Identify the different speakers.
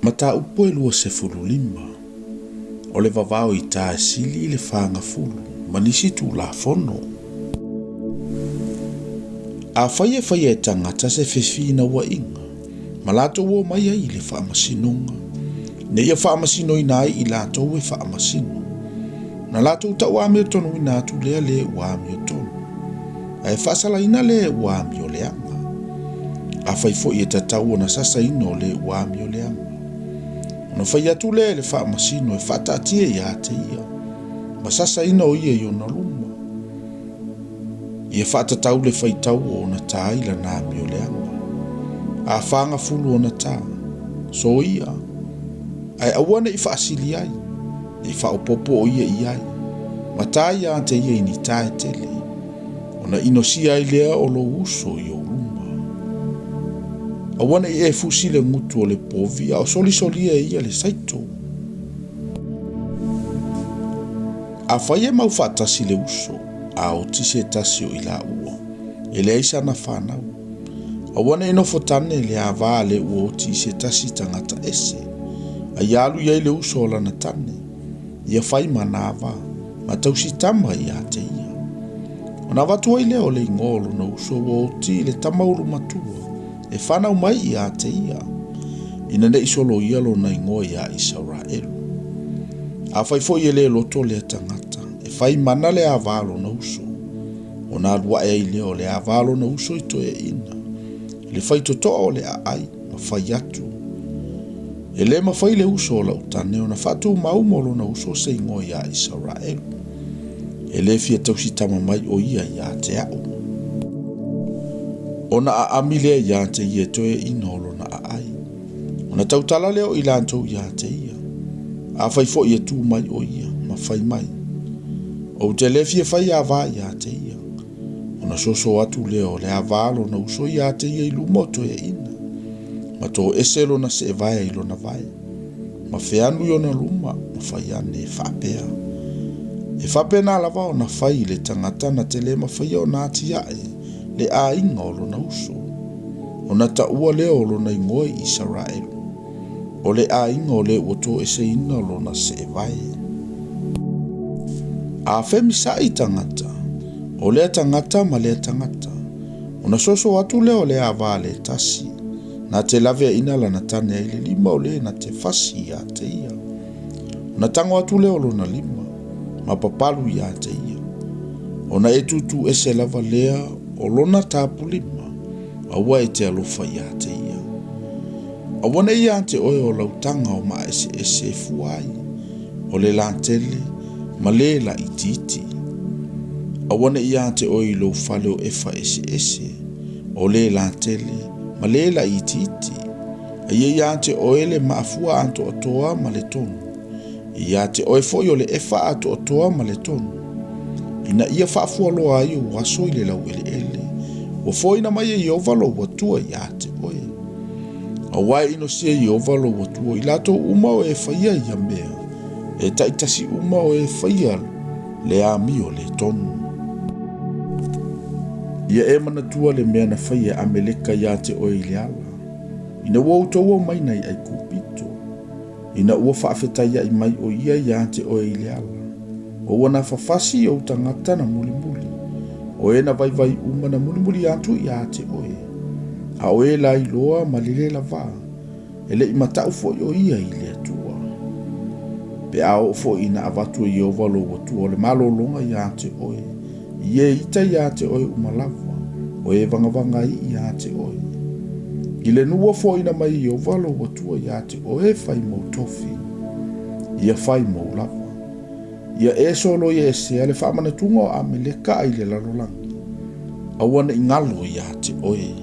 Speaker 1: Mata upo e lua se fulu lima. O le vavao I tā sili le whanga fulu. Manisi tu la fono. A whaia e tangata se whewhina wa inga. Malato wo mai ai le whaamasinonga. Ne ia whaamasino ina I lato e whaamasino. Na lato ta wāmio tonu ina atu lea le wāmio tonu. Ai whaasala ina le wāmio leanga. A whaifo I tatau na sasa ino le wāmio leanga. No whai atu le whaamasino e whaatatia ia te ia. Ma sasa ina o ia I ona luma. Ia whaatatau le whaitau o na tā ila nā mio leanga. A whanga fulu o na tā. So ia. Ai awana I whaasili ai. I whaopopo o ia iai. Ma tā ia te ia ini tā e tele. Ona inosia I lea o lo uso I o luma. Awana I e fusile ngutu o le povi. A o soli e ia le saito. A whaie mau whaatasi le uso. A o tise tasi o ila ua. E le aisa na whanau. Awana ino fotane le a vaa le ua o tise tasi tangata ese. A ialu iai le uso o lana tane. Ia whai manava. Ma tausi tama I a te ia. Ona watu ai leo le ingolo na uso o ti le tamauru matua. E whanau mai I a te ia. Ina ne isolo ialo na ingoa I a Israelu. A whai fo I le loto le tangata. E whai mana le a valo na uso. Ona alua e leo le a valo na uso I toe ina. Le whai totoa o le a ai. Ma whai atu. E le ma whai le uso o la utane. Ona whatu maumolo na uso se ingoa I a Israelu. E le fia tausi tama mai o ia I a te au. Ona a amile I a te ia toe inolo na a ai. Ona tautala leo I lantou I a te ia. A whai fo ia tu mai o ia. Ma whai mai. O te le fia whai a vā I a te ia. Ona soso atu leo le a vālo na uso I a te ia I lumoto e ina. Ma tō eselo na se vai I lo na vai. Ma whianu I ona luma. Ma whai ane e whapea. E whape nā lava o na whai le tangata na te le mawhai o nā ti ae le a inga o lo na uso. O na ta ua leo o lo na ingoa I Israelu. O le a inga o le uoto e se ina o lo na se vai. A whemi sa I tangata. O le tangata ma le tangata. O na soso atu leo le a vā le tasi. Na te lave ina la na tane ai le lima o le na te fasi a te ia. O na tango atu leo lo na lima. Ma papalu I a te ia. Ona e tutu e se lava lea o lona tapu lima. Awa e te alofa I a te ia. Awana I a te oe o lautanga o ma ese fuai. O le lantele ma le la ititi. Awana I a te oe lo fale o efa ese. O le lantele ma le la ititi. I a te oe le maafua anto atoa ma le tonu. Ia te oe foi o le efa ato otoa ma le tonu. Ina ia whaafua loa ai o waso I le lau ele. O foi na mai I ovalo watua ia te oe. A wai ino sia I ovalo watua I lato uma o e whaia ia mea. E taitasi uma o e whaia le ami o le tonu. Ia e manatua le mea na whaia ameleka ia te oe I le ala. Ina wautoa mai nei ai kupito. Ina ua whaafetai ai mai o ia te oe I le ala. O wana whawhasi o tangata na mulimuli. O e na vai uma na mulimuli atu ia te oe. A oe la I loa ma lile la vā. E le imatau fo o ia I le atua. Pe ao fo ina avatu I ovalo watua o le malolonga ia te oe. Ie ita ia te oe umalava. O e vangavanga ia te oe. I le nua fo ina mai I ovalo watua ia te oe fai mo tofi. Ia fai mo lava. Ia e solo ia e sea le whaamanatunga o ameleka ai le lalolangi. Awana I ngalo ia te oe.